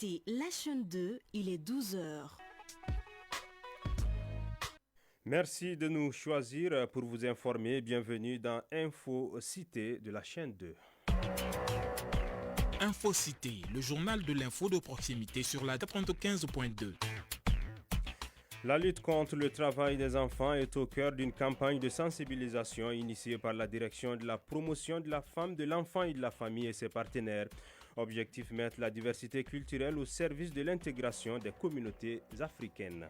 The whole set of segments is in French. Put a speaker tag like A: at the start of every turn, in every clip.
A: écoutez la chaîne 2, il est 12 heures.
B: Merci de nous choisir pour vous informer. Bienvenue dans Info Cité de la chaîne 2.
C: Info Cité, le journal de l'info de proximité sur la 95.2.
B: La lutte contre le travail des enfants est au cœur d'une campagne de sensibilisation initiée par la direction de la promotion de la femme, de l'enfant et de la famille et ses partenaires. Objectif: mettre la diversité culturelle au service de l'intégration des communautés africaines.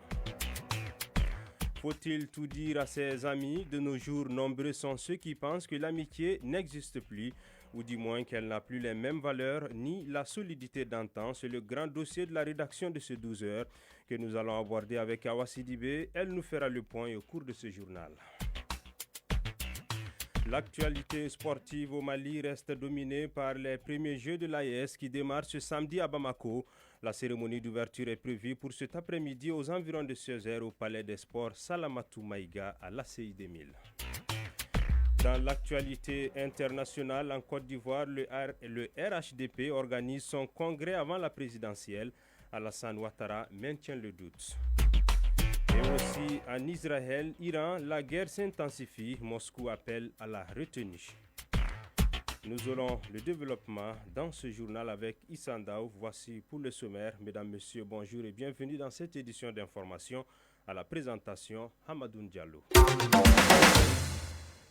B: Faut-il tout dire à ses amis? De nos jours, nombreux sont ceux qui pensent que l'amitié n'existe plus, ou du moins qu'elle n'a plus les mêmes valeurs ni la solidité d'antan. C'est le grand dossier de la rédaction de ce 12 heures que nous allons aborder avec Awa Sidibé. Elle nous fera le point au cours de ce journal. L'actualité sportive au Mali reste dominée par les premiers Jeux de l'AES qui démarrent ce samedi à Bamako. La cérémonie d'ouverture est prévue pour cet après-midi aux environs de 16h au Palais des Sports Salamatou Maïga à l'ACI 2000. Dans l'actualité internationale, en Côte d'Ivoire, le RHDP organise son congrès avant la présidentielle. Alassane Ouattara maintient le doute. Et aussi en Israël, Iran, la guerre s'intensifie. Moscou appelle à la retenue. Nous aurons le développement dans ce journal avec Issandaou. Voici pour le sommaire. Mesdames, Messieurs, bonjour et bienvenue dans cette édition d'information. À la présentation, Hamadoun Diallo.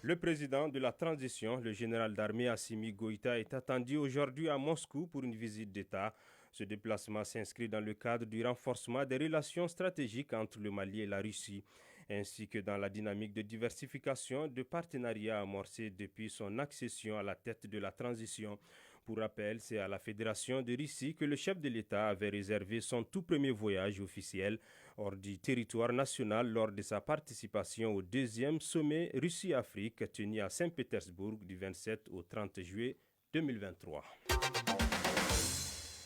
B: Le président de la transition, le général d'armée Assimi Goïta, est attendu aujourd'hui à Moscou pour une visite d'État. Ce déplacement s'inscrit dans le cadre du renforcement des relations stratégiques entre le Mali et la Russie, ainsi que dans la dynamique de diversification de partenariats amorcée depuis son accession à la tête de la transition. Pour rappel, c'est à la Fédération de Russie que le chef de l'État avait réservé son tout premier voyage officiel hors du territoire national lors de sa participation au deuxième sommet Russie-Afrique tenu à Saint-Pétersbourg du 27 au 30 juillet 2023.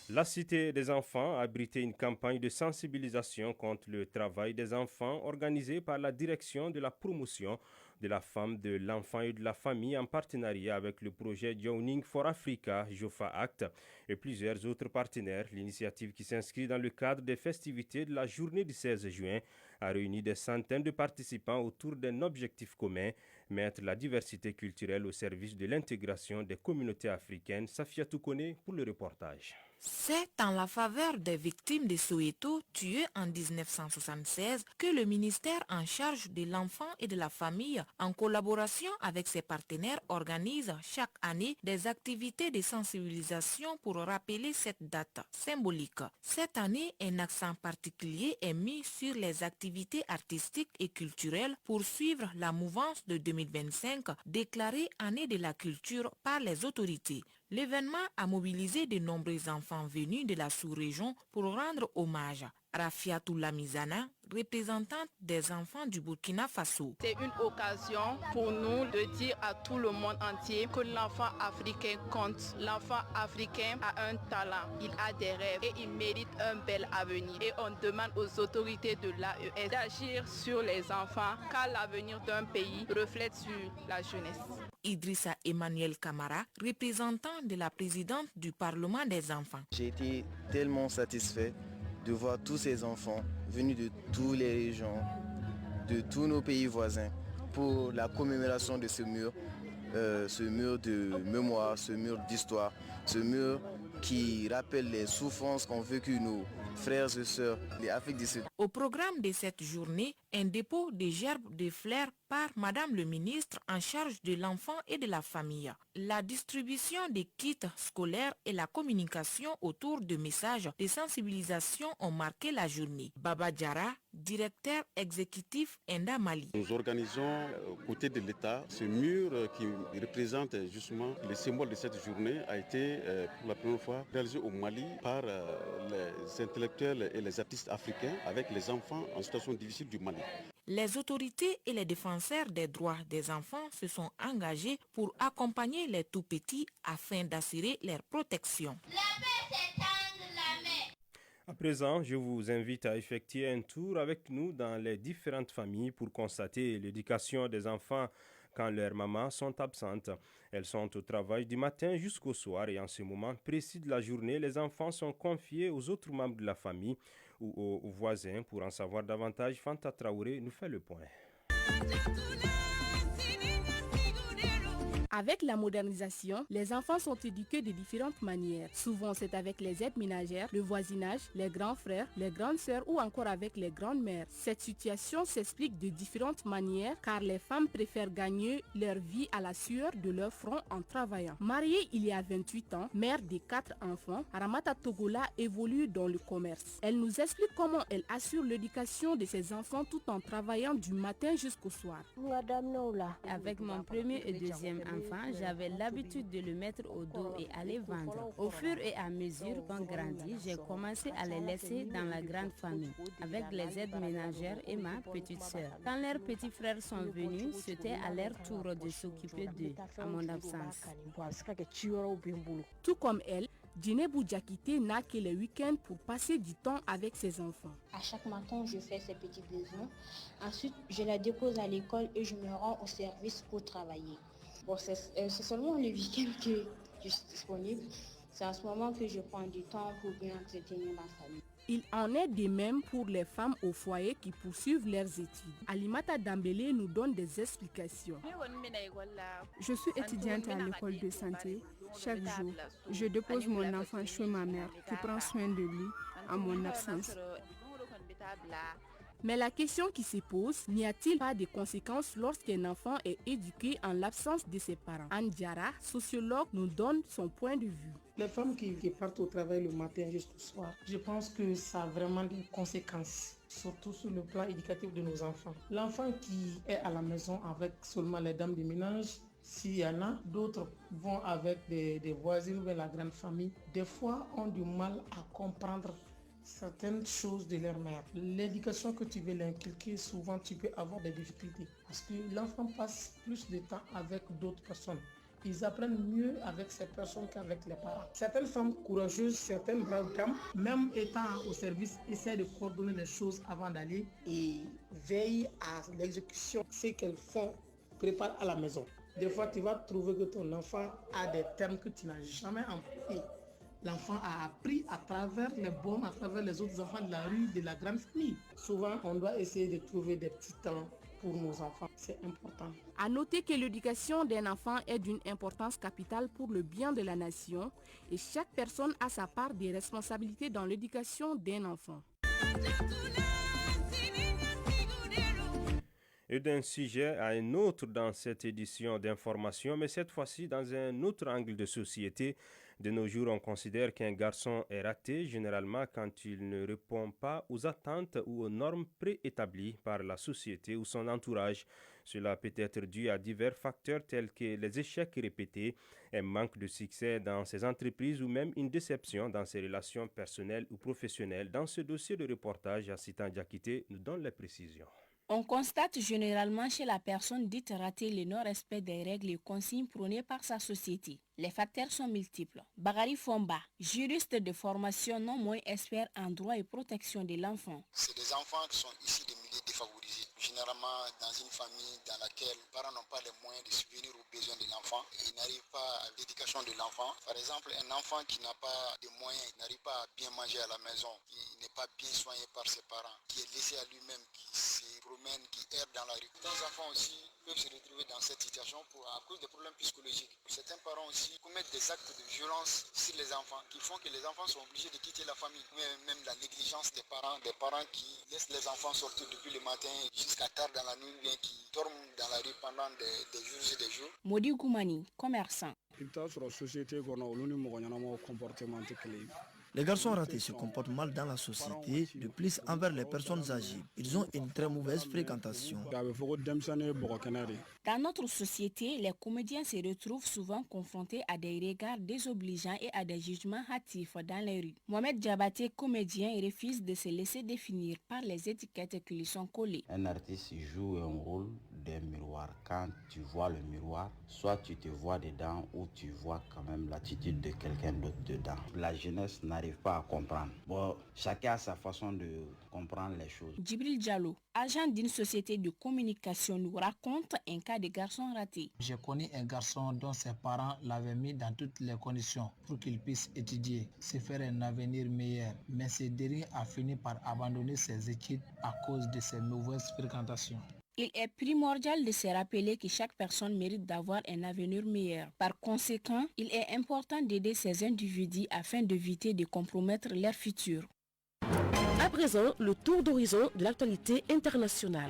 B: La Cité des enfants a abrité une campagne de sensibilisation contre le travail des enfants organisée par la direction de la promotion de la femme, de l'enfant et de la famille en partenariat avec le projet Joining for Africa, JOFA Act, et plusieurs autres partenaires. L'initiative, qui s'inscrit dans le cadre des festivités de la journée du 16 juin, a réuni des centaines de participants autour d'un objectif commun: mettre la diversité culturelle au service de l'intégration des communautés africaines. Safia Toukone pour le reportage.
D: C'est en la faveur des victimes de Soweto, tuées en 1976, que le ministère en charge de l'enfant et de la famille, en collaboration avec ses partenaires, organise chaque année des activités de sensibilisation pour rappeler cette date symbolique. Cette année, un accent particulier est mis sur les activités artistiques et culturelles pour suivre la mouvance de 2025, déclarée année de la culture par les autorités. L'événement a mobilisé de nombreux enfants venus de la sous-région pour rendre hommage. Rafiatou Lamizana, représentante des enfants du Burkina Faso.
E: C'est une occasion pour nous de dire à tout le monde entier que l'enfant africain compte. L'enfant africain a un talent, il a des rêves et il mérite un bel avenir. Et on demande aux autorités de l'AES d'agir sur les enfants, car l'avenir d'un pays reflète sur la jeunesse.
D: Idrissa Emmanuel Camara, représentant de la présidente du Parlement des enfants.
F: J'ai été tellement satisfait de voir tous ces enfants venus de toutes les régions, de tous nos pays voisins, pour la commémoration de ce mur de mémoire, ce mur d'histoire, ce mur qui rappelle les souffrances qu'ont vécues nos frères et sœurs d'Afrique du Sud.
D: Au programme de cette journée, un dépôt de gerbes de fleurs par Madame le ministre en charge de l'enfant et de la famille. La distribution des kits scolaires et la communication autour de messages de sensibilisation ont marqué la journée. Baba Diarra, directeur exécutif Enda Mali.
G: Nous organisons aux côtés de l'État ce mur qui représente justement le symbole de cette journée, a été pour la première fois réalisé au Mali par les intellectuels et les artistes africains avec les enfants en situation difficile du Mali.
D: Les autorités et les défenseurs des droits des enfants se sont engagés pour accompagner les tout-petits afin d'assurer leur protection.
B: À présent, je vous invite à effectuer un tour avec nous dans les différentes familles pour constater l'éducation des enfants quand leurs mamans sont absentes. Elles sont au travail du matin jusqu'au soir et en ce moment précis de la journée, les enfants sont confiés aux autres membres de la famille ou aux voisins. Pour en savoir davantage, Fanta Traoré nous fait le point.
H: Avec la modernisation, les enfants sont éduqués de différentes manières. Souvent, c'est avec les aides ménagères, le voisinage, les grands frères, les grandes sœurs ou encore avec les grandes mères. Cette situation s'explique de différentes manières car les femmes préfèrent gagner leur vie à la sueur de leur front en travaillant. Mariée il y a 28 ans, mère de 4 enfants, Ramata Togola évolue dans le commerce. Elle nous explique comment elle assure l'éducation de ses enfants tout en travaillant du matin jusqu'au soir.
I: Avec mon premier et deuxième enfant, j'avais l'habitude de le mettre au dos et aller vendre. Au fur et à mesure qu'on grandit, j'ai commencé à les laisser dans la grande famille, avec les aides ménagères et ma petite sœur. Quand leurs petits frères sont venus, c'était à leur tour de s'occuper d'eux, à mon absence.
H: Tout comme elle, Djinebou Diakité n'a que les week-ends pour passer du temps avec ses enfants.
J: À chaque matin, je fais ses petits besoins. Ensuite, je la dépose à l'école et je me rends au service pour travailler. Bon, c'est seulement le week-end que je suis disponible. C'est à ce moment que je prends du temps pour bien entretenir ma famille.
H: Il en est de même pour les femmes au foyer qui poursuivent leurs études. Alimata Dambélé nous donne des explications.
K: Je suis étudiante à l'école de santé. Chaque jour, je dépose mon enfant chez ma mère qui prend soin de lui en mon absence.
H: Mais la question qui se pose, n'y a-t-il pas de conséquences lorsqu'un enfant est éduqué en l'absence de ses parents? Anne Diarra, sociologue, nous donne son point de vue.
L: Les femmes qui partent au travail le matin jusqu'au soir, je pense que ça a vraiment des conséquences, surtout sur le plan éducatif de nos enfants. L'enfant qui est à la maison avec seulement les dames de ménage, s'il y en a, d'autres vont avec des voisines ou la grande famille, des fois ont du mal à comprendre certaines choses de leur mère. L'éducation que tu veux l'inculquer, souvent tu peux avoir des difficultés parce que l'enfant passe plus de temps avec d'autres personnes. Ils apprennent mieux avec ces personnes qu'avec les parents. Certaines femmes courageuses, certaines braves dames, même étant au service, essaient de coordonner les choses avant d'aller et veillent à l'exécution. Ce qu'elles font, préparent à la maison. Des fois, tu vas trouver que ton enfant a des termes que tu n'as jamais employés. L'enfant a appris à travers les bons, à travers les autres enfants de la rue, de la grande famille. Souvent, on doit essayer de trouver des petits temps pour nos enfants. C'est important.
H: À noter que l'éducation d'un enfant est d'une importance capitale pour le bien de la nation et chaque personne a sa part des responsabilités dans l'éducation d'un enfant.
B: Et d'un sujet à un autre dans cette édition d'information, mais cette fois-ci dans un autre angle de société. De nos jours, on considère qu'un garçon est raté généralement quand il ne répond pas aux attentes ou aux normes préétablies par la société ou son entourage. Cela peut être dû à divers facteurs tels que les échecs répétés, un manque de succès dans ses entreprises ou même une déception dans ses relations personnelles ou professionnelles. Dans ce dossier de reportage, Assitan Diakité nous donne les précisions.
I: On constate généralement chez la personne dite ratée le non-respect des règles et consignes prônées par sa société. Les facteurs sont multiples. Bagari Fomba, juriste de formation non moins expert en droit et protection de l'enfant.
M: C'est des enfants qui sont issus des milieux défavorisés. Généralement dans une famille dans laquelle les parents n'ont pas les moyens de subvenir aux besoins de l'enfant. Ils n'arrivent pas à l'éducation de l'enfant. Par exemple, un enfant qui n'a pas de moyens, qui n'arrive pas à bien manger à la maison, qui n'est pas bien soigné par ses parents, qui est laissé à lui-même, qui se promène, qui erre dans la rue. Les enfants aussi peuvent se retrouver dans cette situation à cause des problèmes psychologiques. Certains parents aussi commettent des actes de violence sur les enfants qui font que les enfants sont obligés de quitter la famille. Même la négligence des parents qui laissent les enfants sortir depuis le matin jusqu'à tard dans la nuit, bien qui dorment dans la rue pendant des jours et des jours.
I: Modi Goumani, commerçant.
N: Les garçons ratés se comportent mal dans la société, de plus envers les personnes âgées. Ils ont une très mauvaise fréquentation.
I: Dans notre société, les comédiens se retrouvent souvent confrontés à des regards désobligeants et à des jugements hâtifs dans les rues. Mohamed Diabaté, comédien, refuse de se laisser définir par les étiquettes qui lui sont collées.
O: Un artiste joue un rôle d'un miroir. Quand tu vois le miroir, soit tu te vois dedans ou tu vois quand même l'attitude de quelqu'un d'autre dedans. La jeunesse n'arrive pas à comprendre. Bon, chacun a sa façon de comprendre les choses.
P: Djibril Diallo, agent d'une société de communication, nous raconte un cas de garçon raté.
Q: J'ai connu un garçon dont ses parents l'avaient mis dans toutes les conditions pour qu'il puisse étudier, se faire un avenir meilleur. Mais ce dernier a fini par abandonner ses études à cause de ses mauvaises fréquentations.
P: Il est primordial de se rappeler que chaque personne mérite d'avoir un avenir meilleur. Par conséquent, il est important d'aider ces individus afin d'éviter de compromettre leur futur.
R: À présent, le tour d'horizon de l'actualité internationale.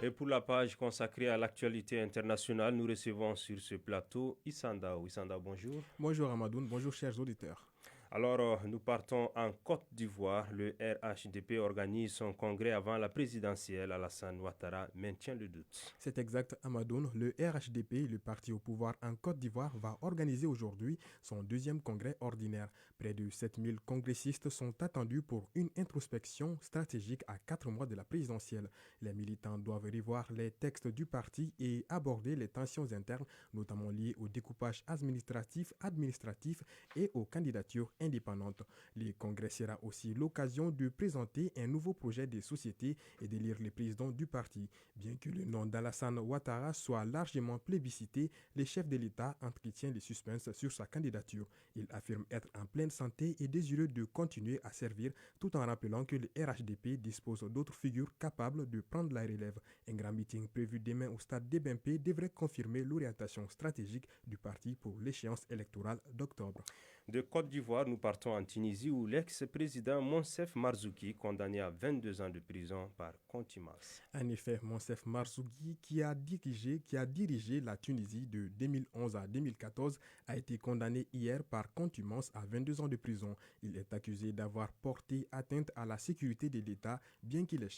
B: Et pour la page consacrée à l'actualité internationale, nous recevons sur ce plateau Issanda. Issanda, bonjour.
S: Bonjour Amadoun, bonjour chers auditeurs.
B: Alors, nous partons en Côte d'Ivoire. Le RHDP organise son congrès avant la présidentielle. Alassane Ouattara maintient le doute.
S: C'est exact, Amadoun. Le RHDP, le parti au pouvoir en Côte d'Ivoire, va organiser aujourd'hui son deuxième congrès ordinaire. Près de 7000 congressistes sont attendus pour une introspection stratégique à 4 mois de la présidentielle. Les militants doivent revoir les textes du parti et aborder les tensions internes, notamment liées au découpage administratif et aux candidatures indépendante. Le congrès sera aussi l'occasion de présenter un nouveau projet de société et d'élire le président du parti. Bien que le nom d'Alassane Ouattara soit largement plébiscité, le chef de l'État entretient le suspense sur sa candidature. Il affirme être en pleine santé et désireux de continuer à servir, tout en rappelant que le RHDP dispose d'autres figures capables de prendre la relève. Un grand meeting prévu demain au stade d'Ebempe devrait confirmer l'orientation stratégique du parti pour l'échéance électorale d'octobre.
B: De Côte d'Ivoire, nous partons en Tunisie où l'ex-président Monsef Marzouki, condamné à 22 ans de prison par contumace.
S: En effet, Monsef Marzouki, qui a dirigé la Tunisie de 2011 à 2014, a été condamné hier par contumace à 22 ans de prison. Il est accusé d'avoir porté atteinte à la sécurité de l'État, bien que le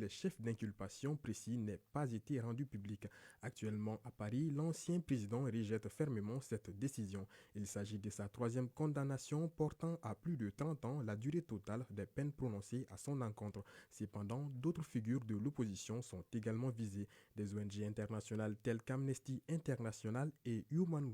S: chef d'inculpation précis n'ait pas été rendu public. Actuellement à Paris, l'ancien président rejette fermement cette décision. Il s'agit de sa troisième condamnation portant à plus de 30 ans la durée totale des peines prononcées à son encontre. Cependant, d'autres figures de l'opposition sont également visées. Des ONG internationales telles qu'Amnesty International et Human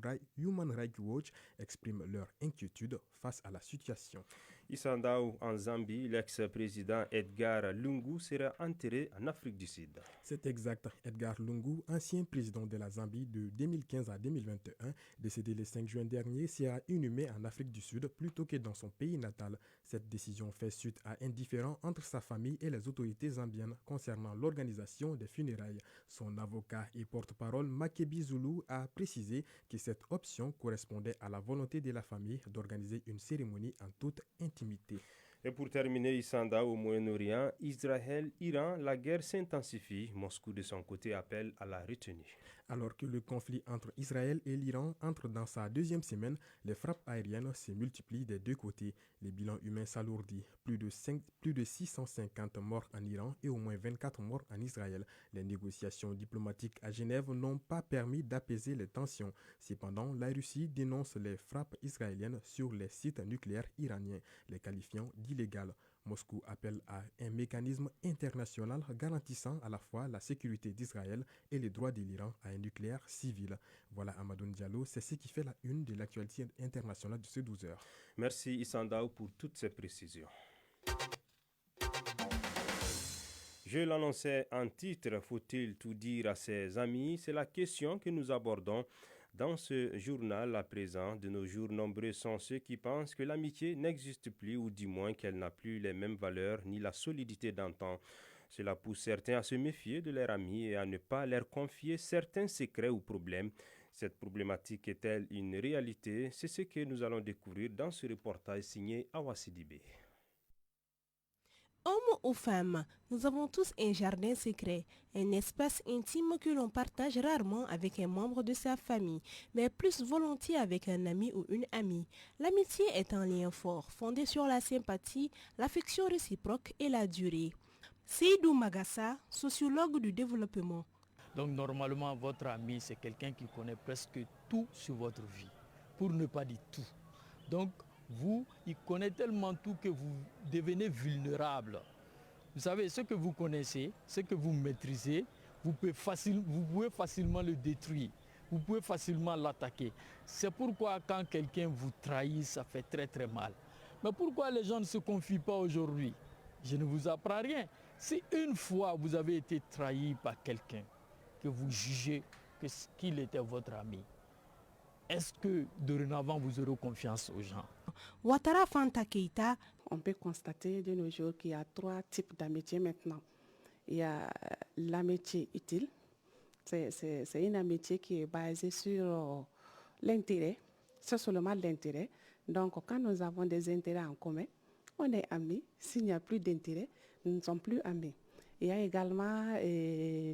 S: Rights Watch expriment leur inquiétude face à la situation.
B: Issandaou, en Zambie, l'ex-président Edgar Lungu sera enterré en Afrique du Sud.
S: C'est exact. Edgar Lungu, ancien président de la Zambie de 2015 à 2021, décédé le 5 juin dernier, sera inhumé en Afrique du Sud plutôt que dans son pays natal. Cette décision fait suite à un différend entre sa famille et les autorités zambiennes concernant l'organisation des funérailles. Son avocat et porte-parole Makebi Zulu a précisé que cette option correspondait à la volonté de la famille d'organiser une cérémonie en toute intimité.
B: Et pour terminer, Issanda, au Moyen-Orient, Israël-Iran, la guerre s'intensifie. Moscou, de son côté, appelle à la retenue.
S: Alors que le conflit entre Israël et l'Iran entre dans sa deuxième semaine, les frappes aériennes se multiplient des deux côtés. Les bilans humains s'alourdissent. Plus de 650 morts en Iran et au moins 24 morts en Israël. Les négociations diplomatiques à Genève n'ont pas permis d'apaiser les tensions. Cependant, la Russie dénonce les frappes israéliennes sur les sites nucléaires iraniens, les qualifiant d'illégales. Moscou appelle à un mécanisme international garantissant à la fois la sécurité d'Israël et les droits de l'Iran à un nucléaire civil. Voilà Amadoun Diallo, c'est ce qui fait la une de l'actualité internationale de ces 12 heures.
B: Merci Issandaou pour toutes ces précisions. Je l'annonçais en titre, faut-il tout dire à ses amis? C'est la question que nous abordons dans ce journal à présent. De nos jours, nombreux sont ceux qui pensent que l'amitié n'existe plus ou du moins qu'elle n'a plus les mêmes valeurs ni la solidité d'antan. Cela pousse certains à se méfier de leurs amis et à ne pas leur confier certains secrets ou problèmes. Cette problématique est-elle une réalité? C'est ce que nous allons découvrir dans ce reportage signé Awa Sidibé.
T: Hommes ou femmes, nous avons tous un jardin secret, un espace intime que l'on partage rarement avec un membre de sa famille, mais plus volontiers avec un ami ou une amie. L'amitié est un lien fort, fondé sur la sympathie, l'affection réciproque et la durée. Seydou Magassa, sociologue du développement.
U: Donc normalement, votre ami, c'est quelqu'un qui connaît presque tout sur votre vie, pour ne pas dire tout. Donc, il connaît tellement tout que vous devenez vulnérable. Vous savez, ce que vous connaissez, ce que vous maîtrisez, vous pouvez facilement le détruire. Vous pouvez facilement l'attaquer. C'est pourquoi quand quelqu'un vous trahit, ça fait très très mal. Mais pourquoi les gens ne se confient pas aujourd'hui? Je ne vous apprends rien. Si une fois vous avez été trahi par quelqu'un, que vous jugez qu'il était votre ami, est-ce que dorénavant vous aurez confiance aux gens?
A: Ouattara Fanta Keïta.
V: On peut constater de nos jours qu'il y a 3 types d'amitié maintenant. Il y a l'amitié utile. C'est une amitié qui est basée sur l'intérêt, c'est seulement l'intérêt. Donc quand nous avons des intérêts en commun, on est amis. S'il n'y a plus d'intérêt, nous ne sommes plus amis. Il y a également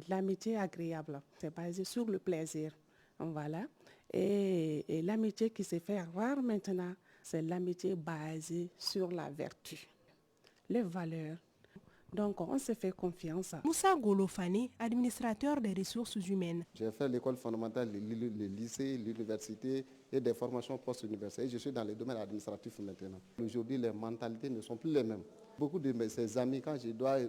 V: l'amitié agréable, c'est basé sur le plaisir. Voilà. Et l'amitié qui s'est fait rare maintenant, c'est l'amitié basée sur la vertu, les valeurs. Donc, on se fait confiance.
T: Moussa Golofani, administrateur des ressources humaines.
W: J'ai fait l'école fondamentale, le lycée, l'université et des formations post-universitaires. Je suis dans le domaine administratif maintenant. Aujourd'hui, les mentalités ne sont plus les mêmes. Beaucoup de mes amis, quand je dois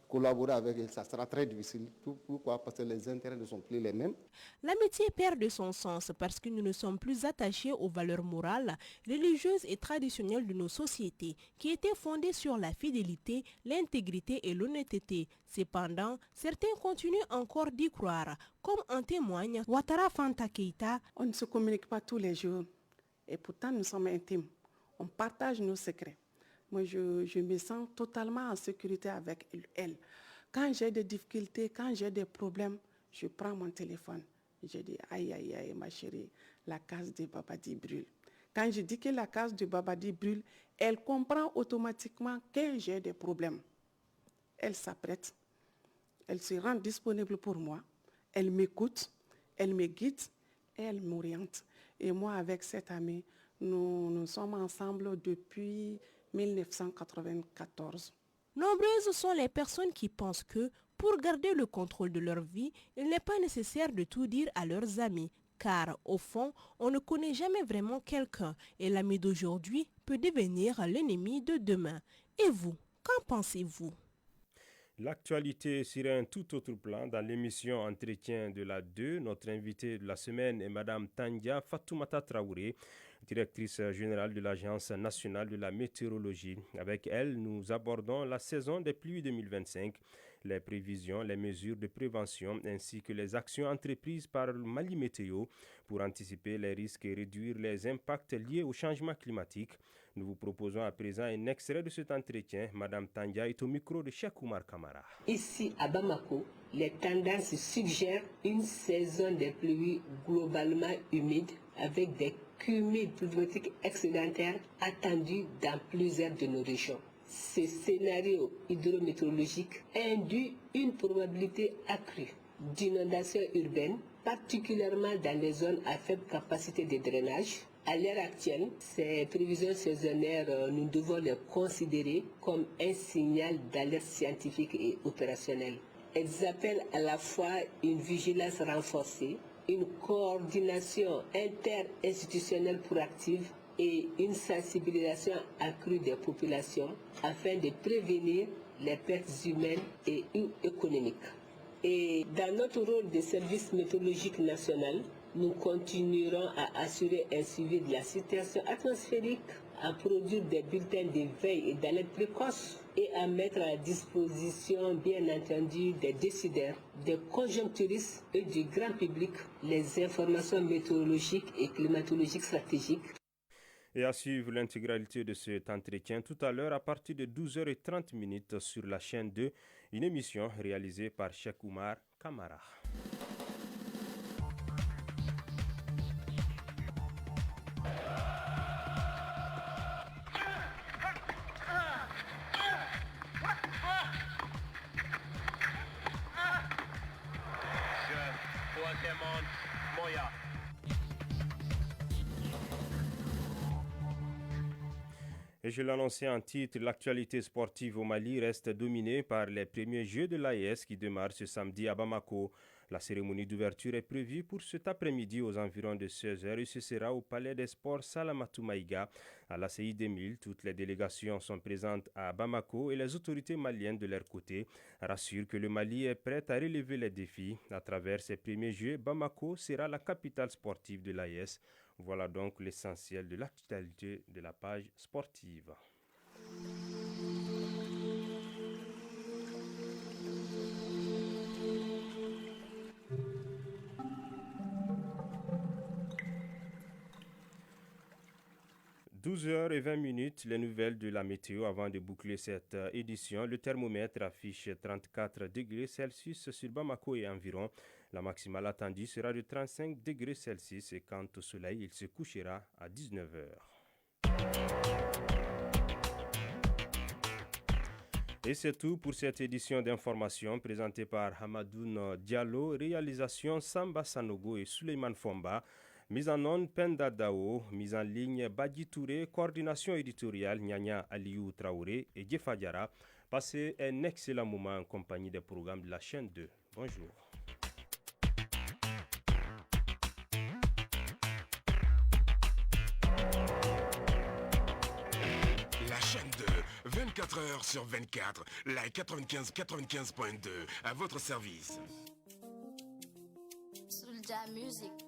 W: collaborer avec eux, ça sera très difficile. Pourquoi? Parce que les intérêts ne sont plus les mêmes.
T: L'amitié perd de son sens parce que nous ne sommes plus attachés aux valeurs morales, religieuses et traditionnelles de nos sociétés qui étaient fondées sur la fidélité, l'intégrité et l'honnêteté. Cependant, certains continuent encore d'y croire, comme en témoigne Ouattara Fanta Keïta.
V: On ne se communique pas tous les jours et pourtant nous sommes intimes. On partage nos secrets. Moi, je me sens totalement en sécurité avec elle. Quand j'ai des difficultés, quand j'ai des problèmes, je prends mon téléphone. Je dis, aïe, aïe, aïe, ma chérie, la case de Babadi brûle. Quand je dis que la case de Babadi brûle, elle comprend automatiquement que j'ai des problèmes. Elle s'apprête, elle se rend disponible pour moi, elle m'écoute, elle me guide et elle m'oriente. Et moi, avec cette amie, nous sommes ensemble depuis 1994.
T: Nombreuses sont les personnes qui pensent que, pour garder le contrôle de leur vie, il n'est pas nécessaire de tout dire à leurs amis, car, au fond, on ne connaît jamais vraiment quelqu'un et l'ami d'aujourd'hui peut devenir l'ennemi de demain. Et vous, qu'en pensez-vous?
B: L'actualité sur un tout autre plan dans l'émission Entretien de la 2. Notre invitée de la semaine est Mme Tandia Fatoumata Traoré, directrice générale de l'Agence nationale de la météorologie. Avec elle, nous abordons la saison des pluies 2025, les prévisions, les mesures de prévention ainsi que les actions entreprises par le Mali Météo pour anticiper les risques et réduire les impacts liés au changement climatique. Nous vous proposons à présent un extrait de cet entretien. Madame Tandia est au micro de Cheikh Oumar Kamara.
X: Ici à Bamako, les tendances suggèrent une saison des pluies globalement humide avec des cumuls pluviométriques excédentaires attendus dans plusieurs de nos régions. Ce scénario hydrométéorologique induit une probabilité accrue d'inondations urbaines, particulièrement dans les zones à faible capacité de drainage. À l'heure actuelle, ces prévisions saisonnières, nous devons les considérer comme un signal d'alerte scientifique et opérationnelle. Elles appellent à la fois une vigilance renforcée, une coordination interinstitutionnelle proactive et une sensibilisation accrue des populations afin de prévenir les pertes humaines et économiques. Et dans notre rôle de service météorologique national, nous continuerons à assurer un suivi de la situation atmosphérique, à produire des bulletins de veille et d'alerte précoce et à mettre à disposition, bien entendu, des décideurs, des conjoncturistes et du grand public les informations météorologiques et climatologiques stratégiques.
B: Et à suivre l'intégralité de cet entretien tout à l'heure à partir de 12h30 sur la chaîne 2, une émission réalisée par Cheikh Oumar Kamara. Et je l'annonçais en titre, l'actualité sportive au Mali reste dominée par les premiers Jeux de l'AES qui démarrent ce samedi à Bamako. La cérémonie d'ouverture est prévue pour cet après-midi aux environs de 16h et ce sera au Palais des Sports Salamatou Maïga. À la CI 2000, toutes les délégations sont présentes à Bamako et les autorités maliennes de leur côté rassurent que le Mali est prêt à relever les défis. À travers ses premiers Jeux, Bamako sera la capitale sportive de l'AES. Voilà donc l'essentiel de l'actualité de la page sportive. – 12h20, les nouvelles de la météo avant de boucler cette édition. Le thermomètre affiche 34 degrés Celsius sur Bamako et environ. La maximale attendue sera de 35 degrés Celsius et quant au soleil, il se couchera à 19h. Et c'est tout pour cette édition d'information présentée par Hamadoun Diallo, réalisation Samba Sanogo et Suleiman Fomba. Mise en onde Penda Dao, mise en ligne Badi Touré, coordination éditoriale Nyanya Aliou Traoré et Djefa Diara. Passez un excellent moment en compagnie des programmes de la chaîne 2. Bonjour.
C: La chaîne 2, 24 heures sur 24, la 95.2 à votre service.
E: Soulja Music.